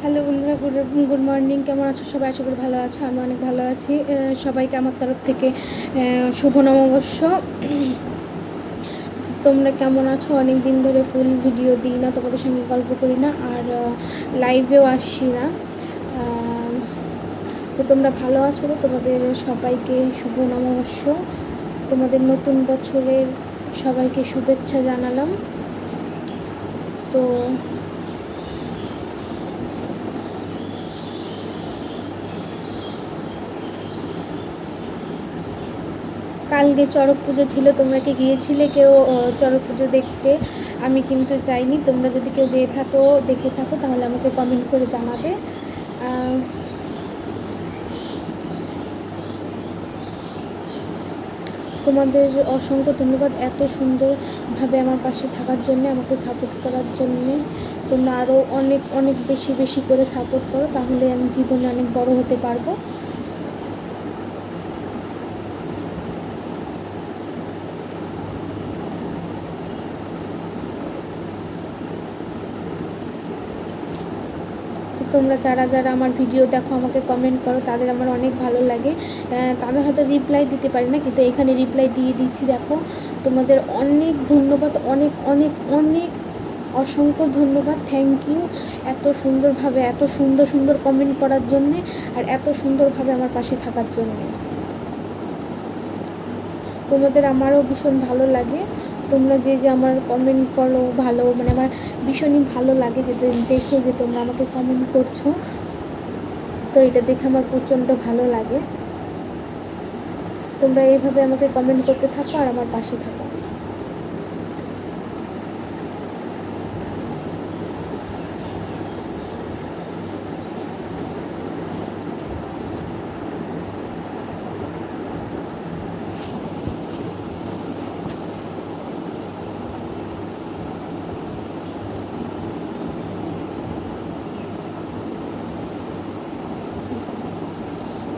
Hello বন্ধুরা, good morning. কেমন আছো সবাই? আশা করি ভালো আছো। আমি অনেক ভালো আছি। সবাইকে আমার তরফ থেকে শুভ নববর্ষ। তোমরা কেমন আছো? অনেক দিন ধরে ফুল ভিডিও দিই না, তোমাদের সঙ্গে গল্প করি না, আর লাইভেও আসছি না। তো তোমরা ভালো আছো তো? তোমাদের সবাইকে শুভ নববর্ষ, তোমাদের নতুন বছরের সবাইকে শুভেচ্ছা জানালাম। তো কালকে চড়ক পুজো ছিল, তোমরা কি গিয়েছিলে কেউ চড়ক পুজো দেখতে? আমি কিন্তু যাইনি। তোমরা যদি কেউ যেয়ে থাকো, দেখে থাকো, তাহলে আমাকে কমেন্ট করে জানাবে। তোমাদের অসংখ্য ধন্যবাদ এত সুন্দরভাবে আমার পাশে থাকার জন্যে, আমাকে সাপোর্ট করার জন্যে। তোমরা আরও অনেক অনেক বেশি বেশি করে সাপোর্ট করো, তাহলে আমি জীবনে অনেক বড় হতে পারবো। তোমরা যারা যারা আমার ভিডিও দেখো, আমাকে কমেন্ট করো, তাদের আমার অনেক ভালো লাগে। তাদের হয়তো রিপ্লাই দিতে পারি না, কিন্তু এখানে রিপ্লাই দিয়ে দিচ্ছি। দেখো, তোমাদের অনেক ধন্যবাদ, অনেক অনেক অনেক অসংখ্য ধন্যবাদ। থ্যাংক ইউ এত সুন্দরভাবে, এত সুন্দর সুন্দর কমেন্ট করার জন্যে, আর এত সুন্দরভাবে আমার পাশে থাকার জন্যে। তোমাদের আমারও ভীষণ ভালো লাগে। তোমরা যে যে আমার কমেন্ট করো, ভালো মানে আমার ভীষণই ভালো লাগে যে দেখে যে তোমরা আমাকে কমেন্ট করছো। তো এটা দেখে আমার প্রচণ্ড ভালো লাগে। তোমরা এইভাবে আমাকে কমেন্ট করতে থাকো আর আমার পাশে থাকো।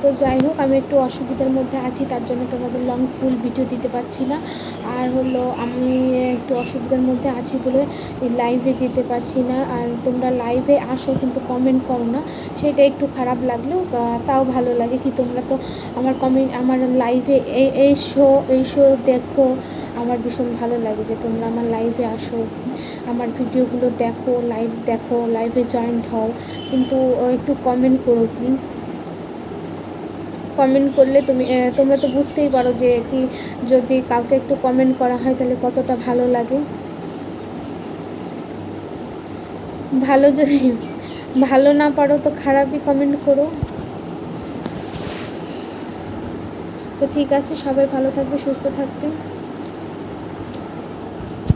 তো যাই হোক, আমি একটু অসুবিধার মধ্যে আছি, তার জন্য তোমাদের লং ফুল ভিডিও দিতে পারছি না। আর হলো, আমি একটু অসুবিধার মধ্যে আছি বলে লাইভে যেতে পারছি না। আর তোমরা লাইভে আসো কিন্তু কমেন্ট করো না, সেটা একটু খারাপ লাগলেও তাও ভালো লাগে কি তোমরা তো আমার কমেন্ট, আমার লাইভে এই শো দেখো। আমার ভীষণ ভালো লাগে যে তোমরা আমার লাইভে আসো, আমার ভিডিওগুলো দেখো, লাইভে জয়েন্ট হও, কিন্তু একটু কমেন্ট করো প্লিজ। কমেন্ট করলে তোমরা তো বুঝতেই পারো যে কি, যদি কাউকে একটু কমেন্ট করা হয় তাহলে কতটা ভালো লাগে। যদি ভালো না পারো তো খারাপই কমেন্ট করো। তো ঠিক আছে, সবাই ভালো থাকবে, সুস্থ থাকবে।